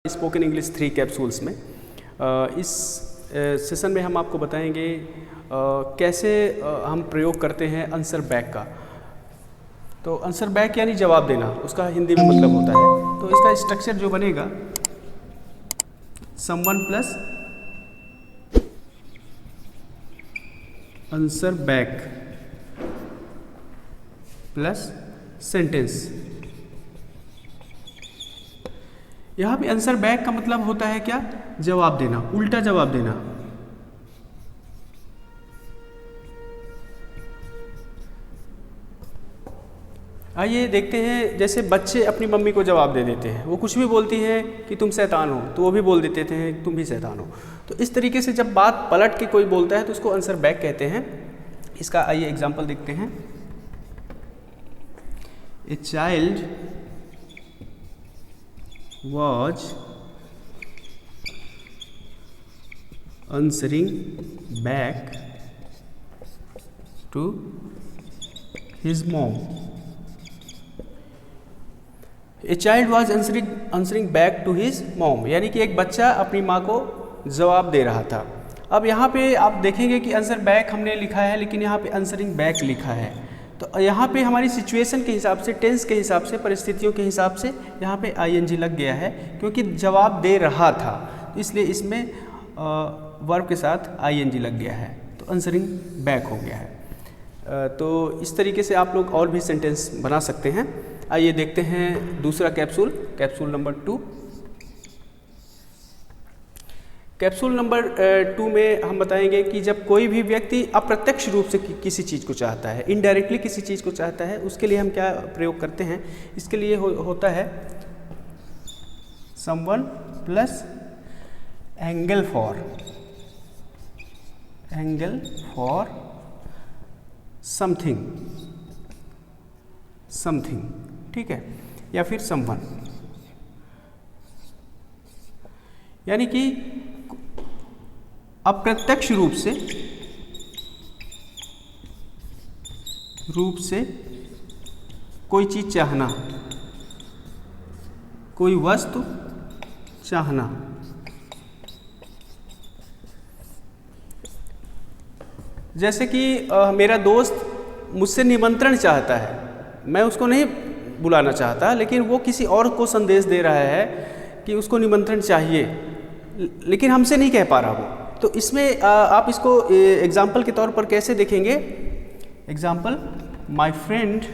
Spoken English 3 capsules में इस session में हम आपको बताएंगे कैसे हम प्रयोग करते हैं आंसर बैक का। तो आंसर बैक यानी जवाब देना, उसका हिंदी में मतलब होता है। तो इसका स्ट्रक्चर जो बनेगा someone plus answer back plus sentence. यहाँ पे आंसर बैक का मतलब होता है क्या? जवाब देना, उल्टा जवाब देना। आइए देखते हैं, जैसे बच्चे अपनी मम्मी को जवाब दे देते हैं, वो कुछ भी बोलती है कि तुम शैतान हो, तो वो भी बोल देते थे तुम भी शैतान हो। तो इस तरीके से जब बात पलट के कोई बोलता है तो उसको आंसर बैक कहते हैं। इसका आइए एग्जाम्पल देखते हैं। A child was answering back to his mom. A child was answering back to his mom, यानी कि एक बच्चा अपनी माँ को जवाब दे रहा था। अब यहाँ पे आप देखेंगे कि आंसर बैक हमने लिखा है, लेकिन यहाँ पे आंसरिंग बैक लिखा है। तो यहाँ पे हमारी सिचुएशन के हिसाब से, टेंस के हिसाब से, परिस्थितियों के हिसाब से यहाँ पे आईएनजी लग गया है, क्योंकि जवाब दे रहा था, तो इसलिए इसमें वर्ब के साथ आईएनजी लग गया है, तो आंसरिंग बैक हो गया है। तो इस तरीके से आप लोग और भी सेंटेंस बना सकते हैं। आइए देखते हैं दूसरा कैप्सूल नंबर 2। कैप्सूल नंबर 2 में हम बताएंगे कि जब कोई भी व्यक्ति अप्रत्यक्ष रूप से किसी चीज़ को चाहता है, इनडायरेक्टली किसी चीज़ को चाहता है, उसके लिए हम क्या प्रयोग करते हैं। इसके लिए होता है someone plus angle for something, ठीक है, या फिर समवन, यानी कि अप्रत्यक्ष रूप से कोई चीज़ चाहना, कोई वस्तु चाहना। जैसे कि मेरा दोस्त मुझसे निमंत्रण चाहता है, मैं उसको नहीं बुलाना चाहता, लेकिन वो किसी और को संदेश दे रहा है कि उसको निमंत्रण चाहिए, लेकिन हमसे नहीं कह पा रहा वो। तो इसमें आप इसको एग्जाम्पल के तौर पर कैसे देखेंगे। Example, my friend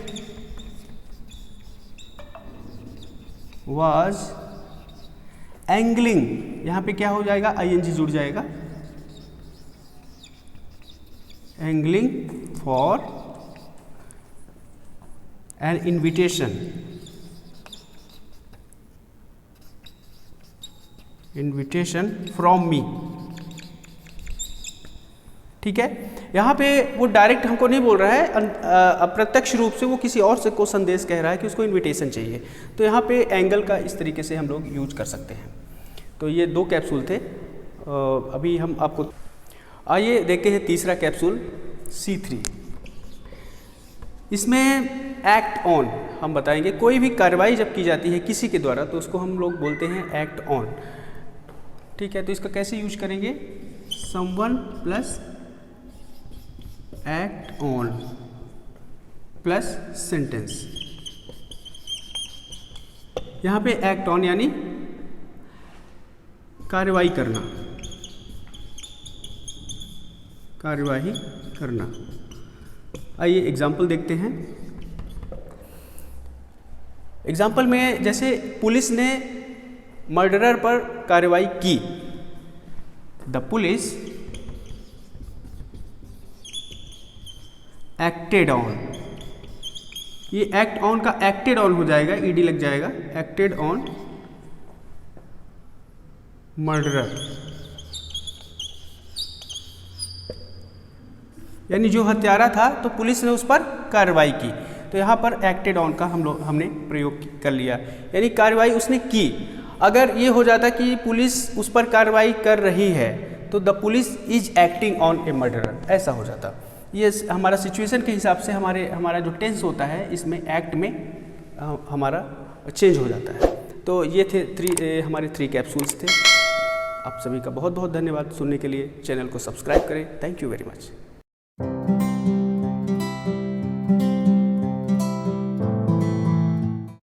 was angling, यहाँ पे क्या हो जाएगा, आईएनजी जुड़ जाएगा, angling for an invitation from me, ठीक है। यहाँ पे वो डायरेक्ट हमको नहीं बोल रहा है, अप्रत्यक्ष रूप से वो किसी और से को संदेश कह रहा है कि उसको इनविटेशन चाहिए। तो यहाँ पे एंगल का इस तरीके से हम लोग यूज कर सकते हैं। तो ये 2 कैप्सूल थे। अभी हम आपको आइए देखते हैं तीसरा कैप्सूल C3। इसमें एक्ट ऑन हम बताएंगे। कोई भी कार्रवाई जब की जाती है किसी के द्वारा, तो उसको हम लोग बोलते हैं एक्ट ऑन, ठीक है। तो इसका कैसे यूज करेंगे, someone plus act on plus sentence. यहाँ पे एक्ट ऑन यानी कार्यवाही करना। आइए एग्जाम्पल देखते हैं। एग्जाम्पल में जैसे पुलिस ने मर्डरर पर कार्रवाई की, द पुलिस एक्टेड ऑन। ये एक्ट ऑन का एक्टेड ऑन हो जाएगा, ईडी लग जाएगा, एक्टेड ऑन मर्डरर, यानी जो हत्यारा था तो पुलिस ने उस पर कार्रवाई की। तो यहाँ पर एक्टेड ऑन का हमने प्रयोग कर लिया, यानी कार्रवाई उसने की। अगर ये हो जाता कि पुलिस उस पर कार्रवाई कर रही है तो the police is acting on A murderer, ऐसा हो जाता। ये हमारा सिचुएशन के हिसाब से हमारा जो टेंस होता है इसमें एक्ट में हमारा चेंज हो जाता है। तो ये थे हमारे 3 कैप्सूल्स थे। आप सभी का बहुत बहुत धन्यवाद सुनने के लिए। चैनल को सब्सक्राइब करें। Thank you very much.